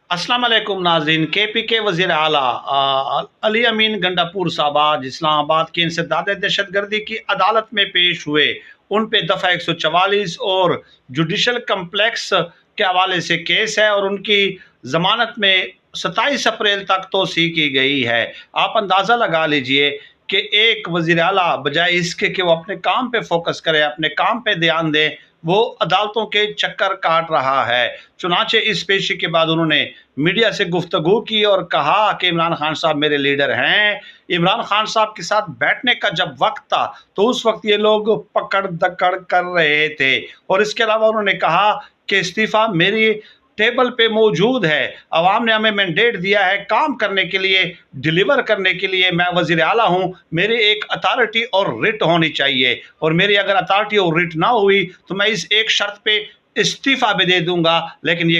अस्सलाम वालेकुम नाज़रीन। KP के वज़ीर आला अली अमीन गंडापुर साहब इस्लामाबाद की इंसदाद दहशतगर्दी की अदालत में पेश हुए। उन पे दफ़ा 144 और जुडिशल कम्प्लेक्स के हवाले से केस है और उनकी ज़मानत में 27 अप्रैल तक तोसी की गई है। आप अंदाज़ा लगा लीजिए कि एक वज़ीर आला बजाय इसके कि वो अपने काम पे फोकस करे, अपने काम पे ध्यान दें, वो अदालतों के चक्कर काट रहा है। चुनाचे इस पेशी के बाद उन्होंने मीडिया से गुफ्तगू की और कहा कि इमरान खान साहब मेरे लीडर हैं। इमरान खान साहब के साथ बैठने का जब वक्त था तो उस वक्त ये लोग पकड़ दकड़ कर रहे थे। और इसके अलावा उन्होंने कहा कि इस्तीफ़ा मेरी टेबल पे मौजूद है, अवाम ने हमें मैंडेट दिया है काम करने के लिए, डिलीवर करने के लिए। मैं वज़ीर आला हूँ, मेरी एक अथॉरिटी और रिट होनी चाहिए, और मेरी अगर अथॉरिटी और रिट ना हुई तो मैं इस एक शर्त पे इस्तीफ़ा भी दे दूंगा, लेकिन ये